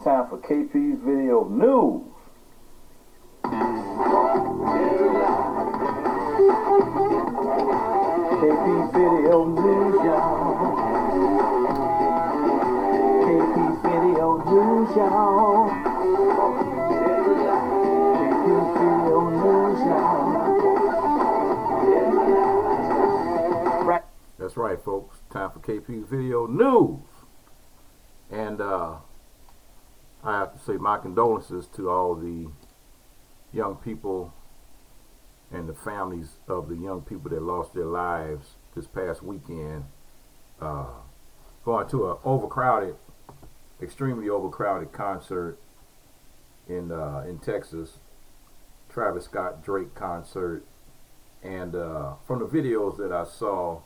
time for KP Video News. KP Video News, y'all. KP Video News, y'all. KP Video News, y'all. That's right, folks. Time for KP Video News. And I have to say my condolences to all the young people and the families of the young people that lost their lives this past weekend, going to an overcrowded, extremely overcrowded concert in Texas, Travis Scott Drake concert. And from the videos that I saw,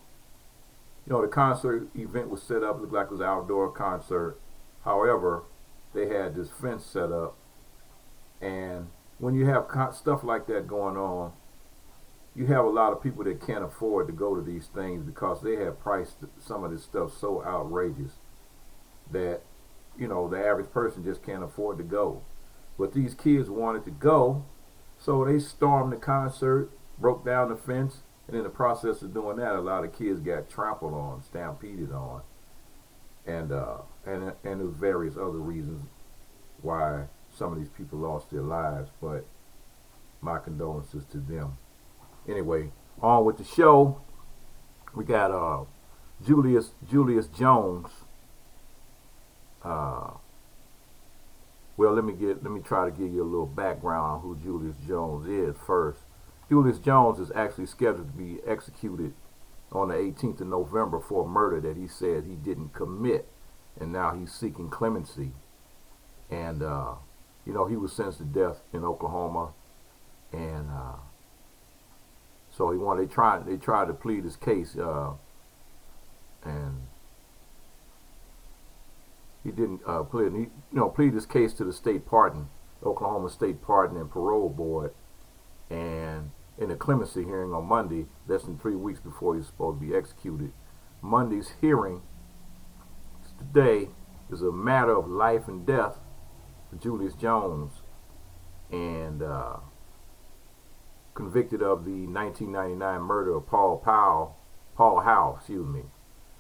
you know, the concert event was set up, looked like it was an outdoor concert. However, they had this fence set up, and when you have stuff like that going on, you have a lot of people that can't afford to go to these things because they have priced some of this stuff so outrageous that, you know, the average person just can't afford to go. But these kids wanted to go, so they stormed the concert, broke down the fence, and in the process of doing that, a lot of kids got trampled on, stampeded on, and there's various other reasons why some of these people lost their lives. But my condolences to them. Anyway, on with the show. We got Julius Jones. Well, let me try to give you a little background on who Julius Jones is first. Julius Jones is actually scheduled to be executed on the 18th of November for a murder that he said he didn't commit, and now he's seeking clemency. And you know, he was sentenced to death in Oklahoma, and so they tried to plead his case, and he didn't plead his case to the state pardon, Oklahoma State Pardon and Parole Board. And in a clemency hearing on Monday, less than 3 weeks before he's supposed to be executed, Monday's hearing today is a matter of life and death for Julius Jones, and convicted of the 1999 murder of Paul Howe,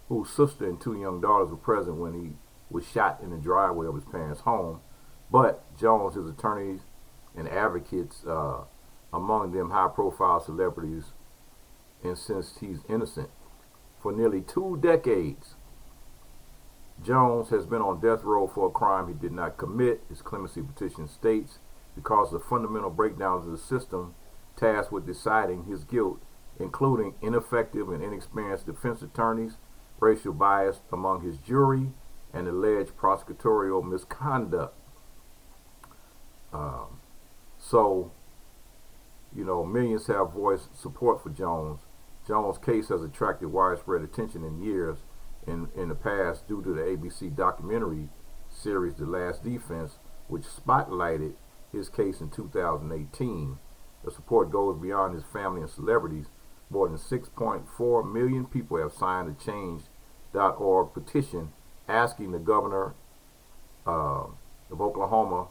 whose sister and 2 young daughters were present when he was shot in the driveway of his parents' home. But Jones, his attorneys and advocates, among them high-profile celebrities, insist he's innocent. For nearly 2 decades, Jones has been on death row for a crime he did not commit. His clemency petition states, because of fundamental breakdowns of the system tasked with deciding his guilt, including ineffective and inexperienced defense attorneys, racial bias among his jury, and alleged prosecutorial misconduct. So, you know, millions have voiced support for Jones. Jones' case has attracted widespread attention in the past due to the ABC documentary series The Last Defense, which spotlighted his case in 2018. The support goes beyond his family and celebrities. More than 6.4 million people have signed the Change.org petition asking the governor of Oklahoma,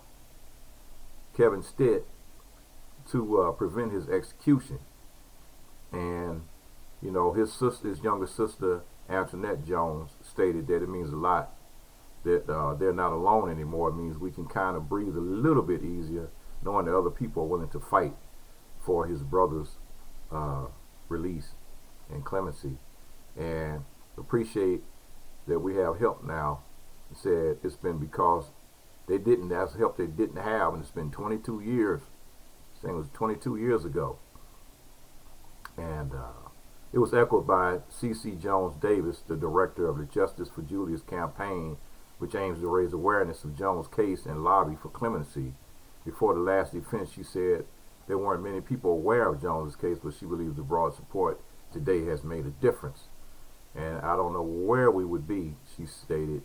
Kevin Stitt, to prevent his execution. And, you know, his younger sister, Antoinette Jones, stated that it means a lot that they're not alone anymore. It means we can kind of breathe a little bit easier knowing that other people are willing to fight for his brother's release and clemency. And appreciate that we have help now. He said it's been because that's help they didn't have, and it's been 22 years. Saying it was 22 years ago. And it was echoed by C.C. Jones Davis, the director of the Justice for Julius campaign, which aims to raise awareness of Jones' case and lobby for clemency. Before the last defense, she said there weren't many people aware of Jones' case, but she believes the broad support today has made a difference. And I don't know where we would be, she stated,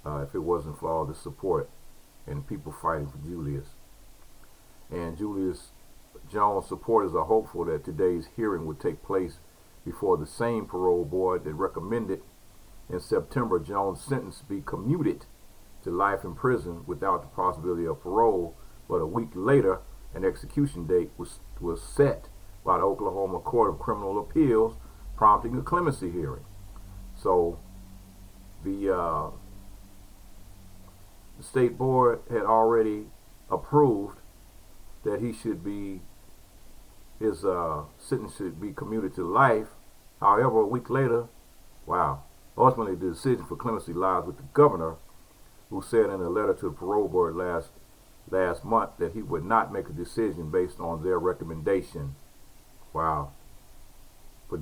if it wasn't for all the support and people fighting for Julius. And Julius Jones supporters are hopeful that today's hearing would take place before the same parole board that recommended in September Jones' sentence be commuted to life in prison without the possibility of parole, but a week later, an execution date was set by the Oklahoma Court of Criminal Appeals, prompting a clemency hearing. So the state board had already approved that his sentence should be commuted to life. However, a week later, ultimately the decision for clemency lies with the governor, who said in a letter to the parole board last month that he would not make a decision based on their recommendation. For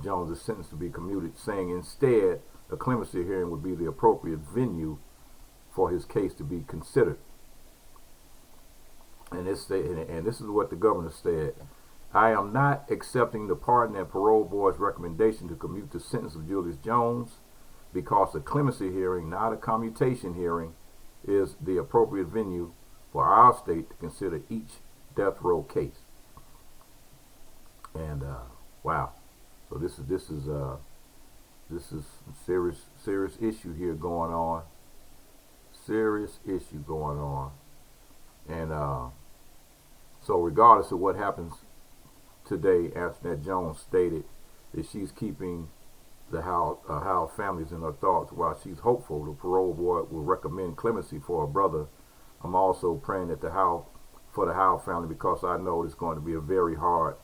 Jones' sentence to be commuted, saying instead a clemency hearing would be the appropriate venue for his case to be considered. And this is what the governor said: I am not accepting the pardon and parole board's recommendation to commute the sentence of Julius Jones because a clemency hearing, not a commutation hearing, is the appropriate venue for our state to consider each death row case. And so this is serious issue here going on. Serious issue going on. And so regardless of what happens today, Antoinette Jones stated that she's keeping the Howell families in her thoughts while she's hopeful the parole board will recommend clemency for her brother. I'm also praying for the Howell family, because I know it's going to be very hard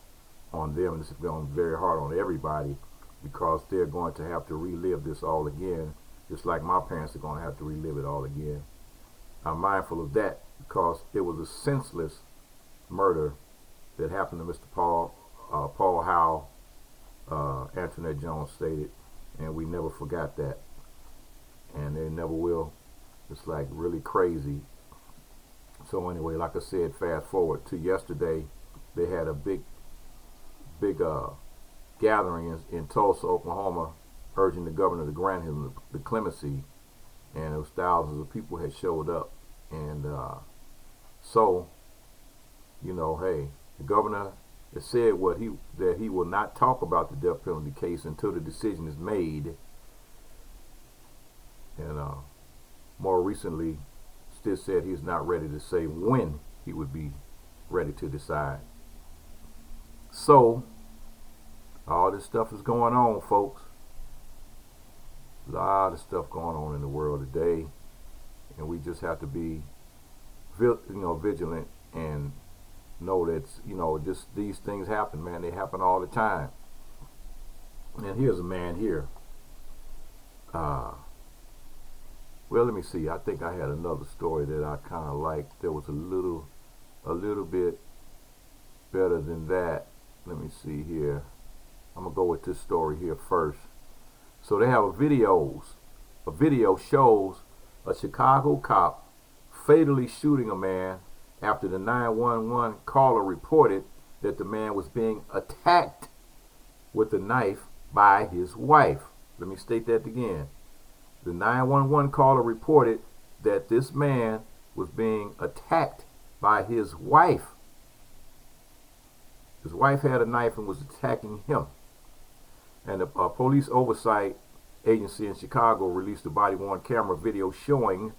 on them, and it's going to be very hard on everybody, because they're going to have to relive this all again, just like my parents are going to have to relive it all again. I'm mindful of that because it was a senseless murder that happened to Mr. Paul Howell, Antoinette Jones stated, and we never forgot that, and they never will. It's like really crazy. So anyway, like I said, fast forward to yesterday, they had a big gathering in Tulsa, Oklahoma, urging the governor to grant him the clemency, and it was thousands of people had showed up. And so, hey, the governor has said that he will not talk about the death penalty case until the decision is made. And more recently, still said he's not ready to say when he would be ready to decide. So all this stuff is going on, folks. A lot of stuff going on in the world today, and we just have to be vigilant and know that just these things happen, man. They happen all the time. And here's a man here. Well, let me see. I think I had another story that I kind of liked. There was a little bit better than that. Let me see here. I'm gonna go with this story here first. So they have a video shows a Chicago cop fatally shooting a man after the 911 caller reported that the man was being attacked with a knife by his wife. Let me state that again. The 911 caller reported that this man was being attacked by his wife. His wife had a knife and was attacking him. And a police oversight agency in Chicago released a body-worn camera video showing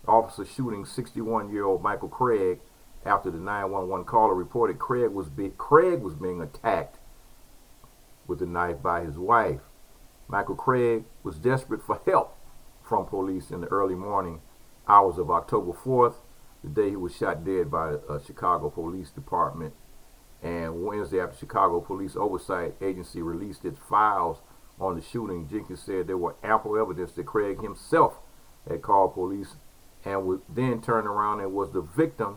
officer shooting 61-year-old Michael Craig after the 911 caller reported Craig was being attacked with a knife by his wife. Michael Craig was desperate for help from police in the early morning hours of October 4th, the day he was shot dead by a Chicago Police Department. And Wednesday, after Chicago Police Oversight Agency released its files on the shooting, Jenkins said there were ample evidence that Craig himself had called police and would then turn around and was the victim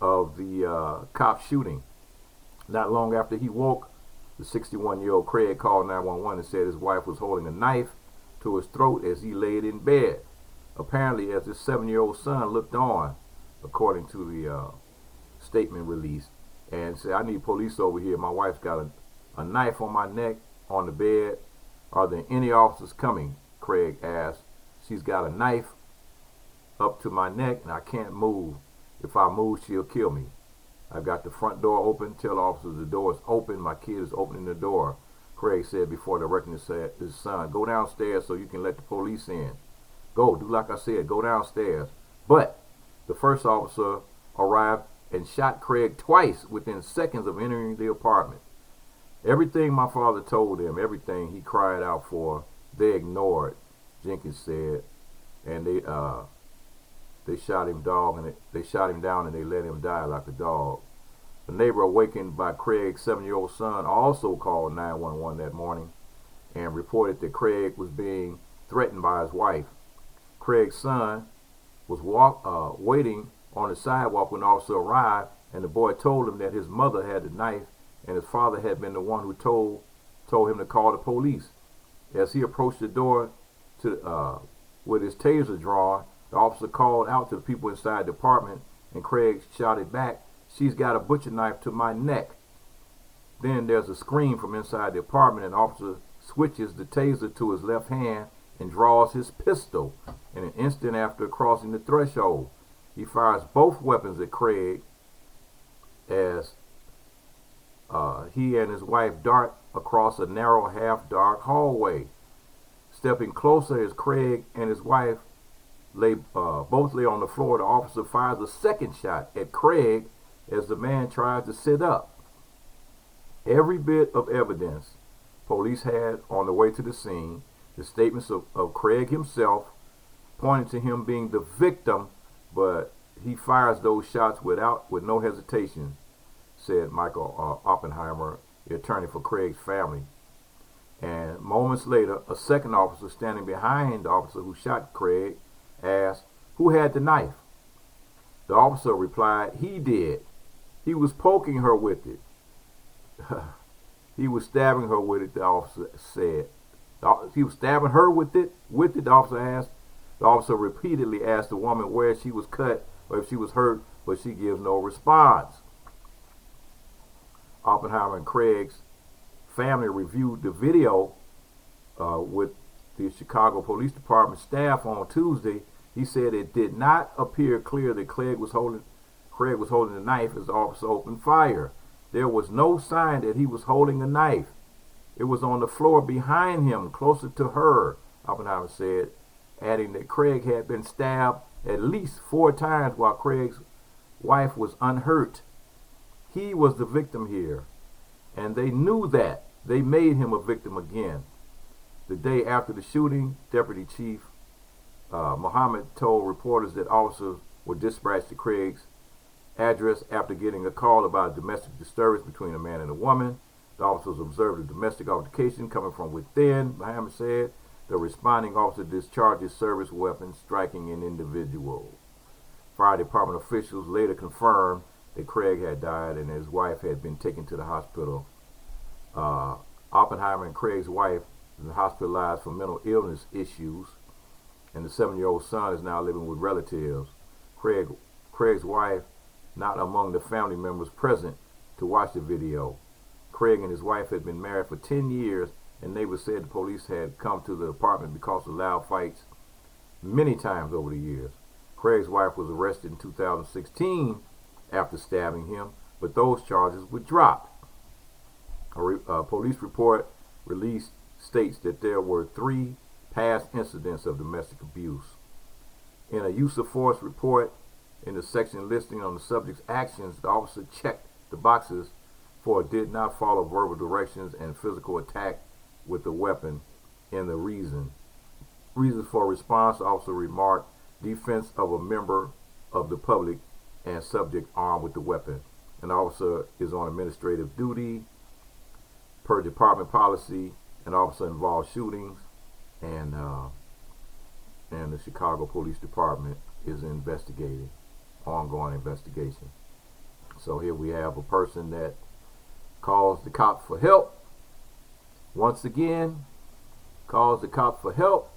of the cop shooting. Not long after he woke, the 61-year-old Craig called 911 and said his wife was holding a knife to his throat as he laid in bed, apparently as his 7-year-old son looked on, according to the statement released, and said, "I need police over here. My wife's got a knife on my neck on the bed. Are there any officers coming?" Craig asked. "She's got a knife up to my neck and I can't move. If I move, she'll kill me. I've got the front door open. Tell officers the door is open. My kid is opening the door," Craig said before directing his son, "Go downstairs so you can let the police in." Go, do like I said, go downstairs. But the first officer arrived and shot Craig twice within seconds of entering the apartment. Everything my father told them, everything he cried out for, they ignored, Jenkins said, and they shot him they shot him down and they let him die like a dog. The neighbor awakened by Craig's 7-year-old son also called 911 that morning and reported that Craig was being threatened by his wife. Craig's son was waiting on the sidewalk when the officer arrived, and the boy told him that his mother had the knife and his father had been the one who told him to call the police. As he approached the door with his taser drawn, the officer called out to the people inside the apartment, and Craig shouted back, "She's got a butcher knife to my neck." Then there's a scream from inside the apartment, and the officer switches the taser to his left hand and draws his pistol. In an instant after crossing the threshold, he fires both weapons at Craig as he and his wife dart across a narrow, half-dark hallway. Stepping closer as Craig and his wife both lay on the floor, the officer fires a second shot at Craig as the man tries to sit up. Every bit of evidence police had on the way to the scene, the statements of Craig himself, pointed to him being the victim, but he fires those shots with no hesitation, said Michael Oppenheimer, the attorney for Craig's family. And moments later, a second officer standing behind the officer who shot Craig asked, "Who had the knife?" The officer replied, "He did. He was poking her with it." He was stabbing her with it, the officer said. He was stabbing her with it, the officer asked. The officer repeatedly asked the woman where she was cut or if she was hurt, but she gives no response. Oppenheimer and Craig's family reviewed the video with the Chicago Police Department staff on Tuesday. He said it did not appear clear that Craig was holding the knife as the officer opened fire. There was no sign that he was holding a knife. It was on the floor behind him, closer to her, Oppenheimer said, adding that Craig had been stabbed at least 4 times while Craig's wife was unhurt. He was the victim here, and they knew that. They made him a victim again. The day after the shooting, Deputy Chief Muhammad told reporters that officers were dispatched to Craig's address after getting a call about a domestic disturbance between a man and a woman. The officers observed a domestic altercation coming from within, Muhammad said. The responding officer discharged his service weapon, striking an individual. Fire department officials later confirmed that Craig had died and his wife had been taken to the hospital. Oppenheimer and Craig's wife is hospitalized for mental illness issues, and the 7-year-old son is now living with relatives. Craig's wife not among the family members present to watch the video. Craig and his wife had been married for 10 years, and neighbors said the police had come to the apartment because of loud fights many times over the years. Craig's wife was arrested in 2016 after stabbing him, but those charges were dropped. A police report released states that there were 3 past incidents of domestic abuse. In a use of force report, in the section listing on the subject's actions, the officer checked the boxes for did not follow verbal directions and physical attack with the weapon. In the reasons for response, the officer remarked, defense of a member of the public and subject armed with the weapon. An officer is on administrative duty per department policy. An officer involved shootings, and the Chicago Police Department is investigating. Ongoing investigation. So here we have a person that calls the cops for help. Once again, calls the cops for help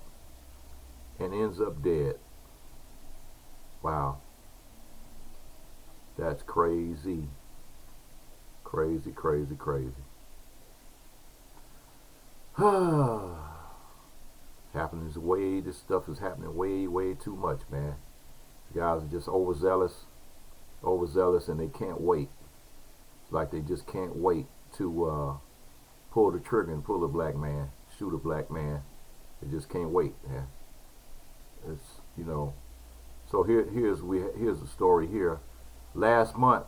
and ends up dead. Wow. That's crazy. Crazy, crazy, crazy. This stuff is happening way too much, man. Guys are just overzealous, and they can't wait. It's like they just can't wait to pull the trigger and pull a black man, shoot a black man. They just can't wait, man. It's, so here's the story here. Last month,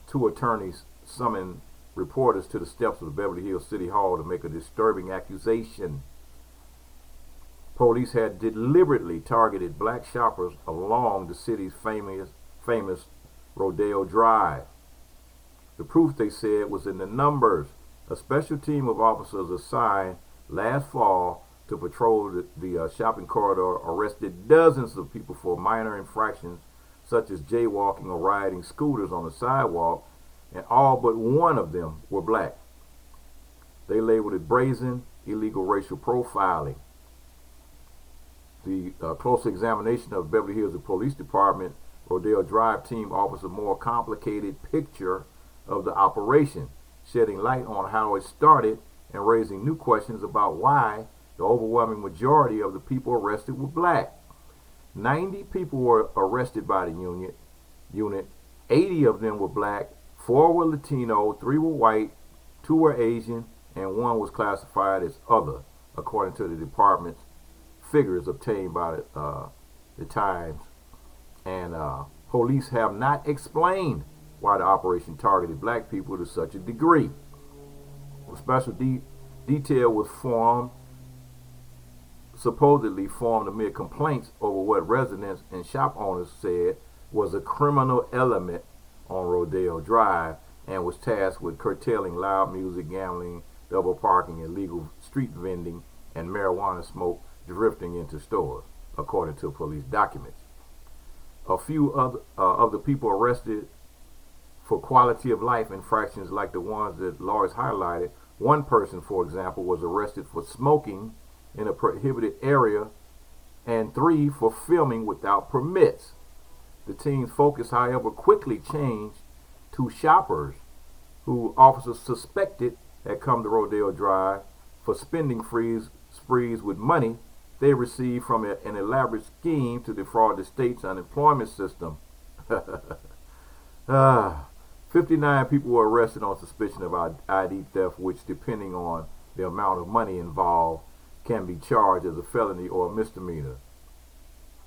two attorneys summoned reporters to the steps of the Beverly Hills City Hall to make a disturbing accusation. Police had deliberately targeted black shoppers along the city's famous Rodeo Drive. The proof, they said, was in the numbers. A special team of officers assigned last fall to patrol the shopping corridor arrested dozens of people for minor infractions such as jaywalking or riding scooters on the sidewalk, and all but one of them were black. They labeled it brazen, illegal racial profiling. The closer examination of Beverly Hills Police Department Rodeo Drive team offers a more complicated picture of the operation, shedding light on how it started and raising new questions about why the overwhelming majority of the people arrested were black. 90 people were arrested by the unit. 80 of them were black, 4 were Latino, 3 were white, 2 were Asian, and 1 was classified as other, according to the department's figures obtained by the Times. And police have not explained why the operation targeted black people to such a degree. A special detail was supposedly formed amid complaints over what residents and shop owners said was a criminal element on Rodeo Drive, and was tasked with curtailing loud music, gambling, double parking, illegal street vending, and marijuana smoke drifting into stores, according to police documents. A few of the people arrested for quality of life infractions like the ones that Lois highlighted. One person, for example, was arrested for smoking in a prohibited area, and 3 for filming without permits. The team's focus, however, quickly changed to shoppers who officers suspected had come to Rodeo Drive for spending sprees with money they received from an elaborate scheme to defraud the state's unemployment system. 59 people were arrested on suspicion of ID theft, which, depending on the amount of money involved, can be charged as a felony or a misdemeanor.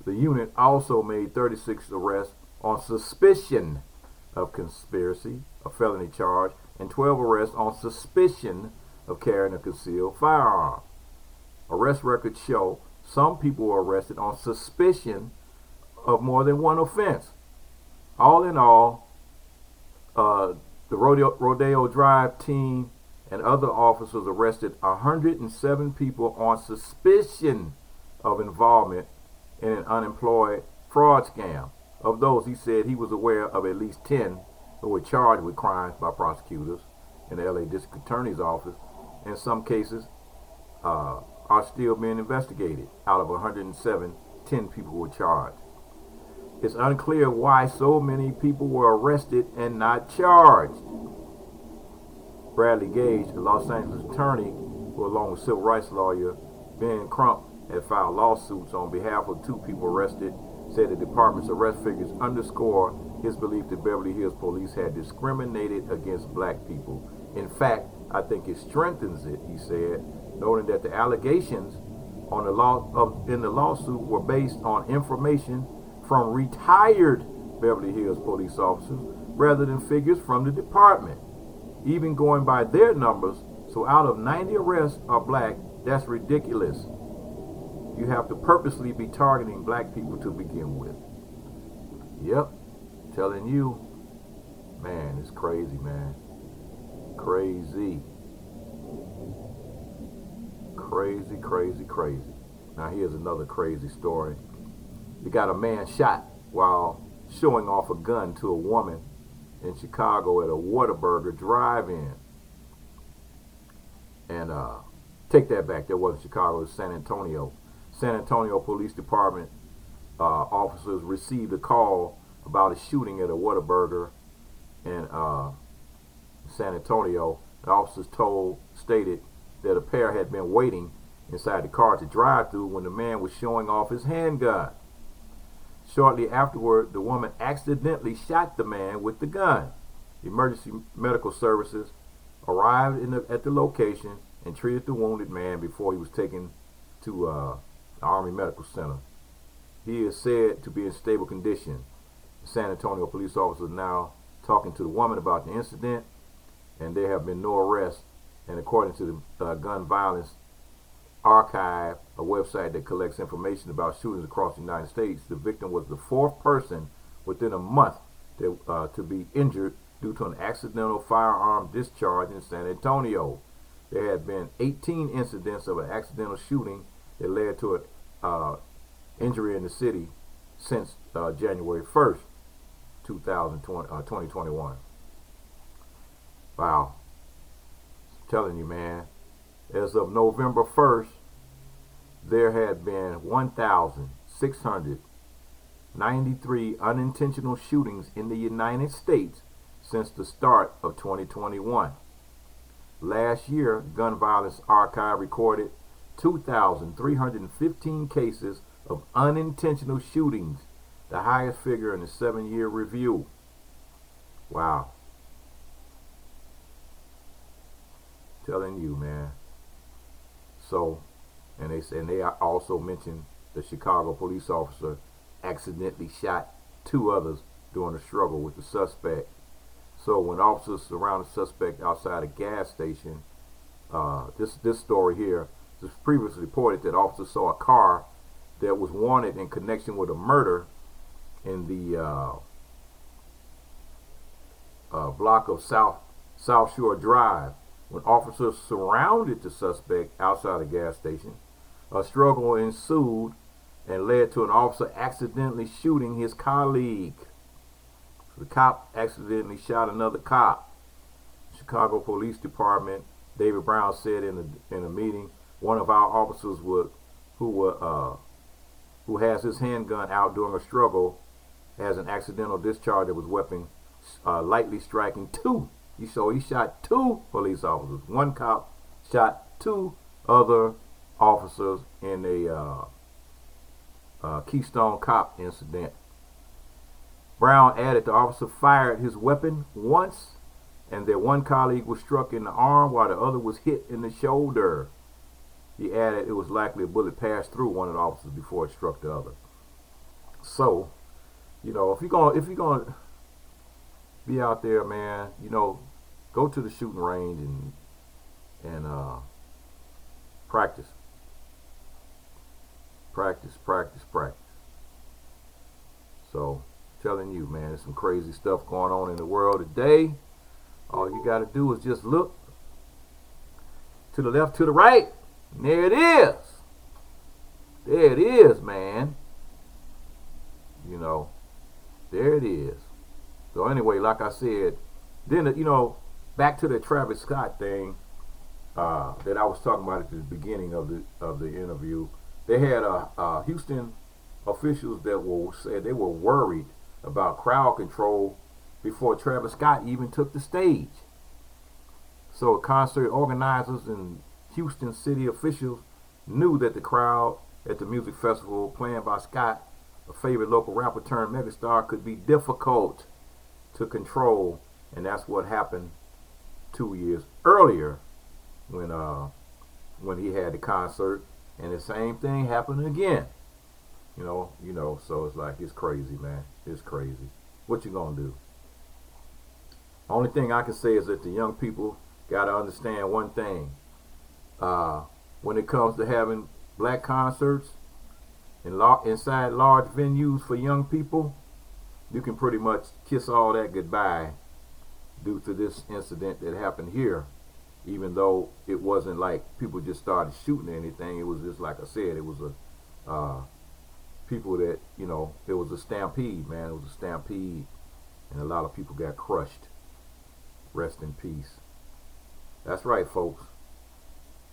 The unit also made 36 arrests on suspicion of conspiracy, a felony charge, and 12 arrests on suspicion of carrying a concealed firearm. Arrest records show some people were arrested on suspicion of more than one offense. All in all, the Rodeo Drive team and other officers arrested 107 people on suspicion of involvement in an unemployed fraud scam. Of those, he said he was aware of at least 10 who were charged with crimes by prosecutors in the LA District Attorney's Office. In some cases, are still being investigated. Out of 107, 10 people were charged. It's unclear why so many people were arrested and not charged. Bradley Gage, the Los Angeles attorney, who along with civil rights lawyer Ben Crump had filed lawsuits on behalf of 2 people arrested, said the department's arrest figures underscore his belief that Beverly Hills police had discriminated against black people. In fact, I think it strengthens it, he said, noting that the allegations in the lawsuit were based on information from retired Beverly Hills police officers rather than figures from the department, even going by their numbers. So out of 90 arrests are black, that's ridiculous. You have to purposely be targeting black people to begin with. Yep, telling you, man, it's crazy, man. Crazy. Crazy, crazy, crazy. Now here's another crazy story. You got a man shot while showing off a gun to a woman in Chicago at a Whataburger drive-in. And take that back, that wasn't Chicago, it was San Antonio. San Antonio Police Department officers received a call about a shooting at a Whataburger in San Antonio. The officers stated that a pair had been waiting inside the car to drive through when the man was showing off his handgun. Shortly afterward, the woman accidentally shot the man with the gun. Emergency medical services arrived at the location and treated the wounded man before he was taken to the Army Medical Center. He is said to be in stable condition. San Antonio police officers now talking to the woman about the incident, and there have been no arrests. And according to the Gun Violence Archive, a website that collects information about shootings across the United States, the victim was the fourth person within a month to be injured due to an accidental firearm discharge in San Antonio. There had been 18 incidents of an accidental shooting that led to an injury in the city since January 1st, 2021. Wow. I'm telling you, man, as of November 1st, there had been 1,693 unintentional shootings in the United States since the start of 2021. Last year, Gun Violence Archive recorded 2,315 cases of unintentional shootings, the highest figure in the 7-year review. Wow. Telling you, man. So, and they also mentioned the Chicago police officer accidentally shot 2 others during a struggle with the suspect. So when officers surrounded the suspect outside a gas station, this story here, was previously reported that officers saw a car that was wanted in connection with a murder in the block of South Shore Drive. When officers surrounded the suspect outside a gas station, a struggle ensued and led to an officer accidentally shooting his colleague. The cop accidentally shot another cop. Chicago Police Department, David Brown said in a meeting, one of our officers who has his handgun out during a struggle has an accidental discharge of his weapon, lightly striking 2. So he shot 2 police officers. One cop shot 2 other officers in a Keystone Cop incident. Brown added the officer fired his weapon once, and that one colleague was struck in the arm while the other was hit in the shoulder. He added it was likely a bullet passed through one of the officers before it struck the other. So, you know, if you're gonna be out there, man, you know, go to the shooting range and practice. So, telling you, man, there's some crazy stuff going on in the world today. All you got to do is just look to the left, to the right, and there it is. There it is, man. You know, there it is. So anyway, like I said, then, you know, back to the Travis Scott thing that I was talking about at the beginning of the interview. They had Houston officials that said they were worried about crowd control before Travis Scott even took the stage. So concert organizers and Houston city officials knew that the crowd at the music festival playing by Scott, a favorite local rapper turned megastar, could be difficult to control, and that's what happened 2 years earlier when he had the concert, and the same thing happened again. You know, so it's like, it's crazy, man. It's crazy. What you gonna do? Only thing I can say is that the young people gotta understand one thing. When it comes to having black concerts inside large venues for young people, you can pretty much kiss all that goodbye due to this incident that happened here. Even though it wasn't like people just started shooting or anything, it was just, like I said, it was people that, you know, it was a stampede, man. It was a stampede, and a lot of people got crushed. Rest in peace. That's right, folks.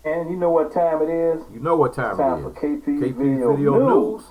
And you know what time it is? You know what time it is. Time for KP Video News.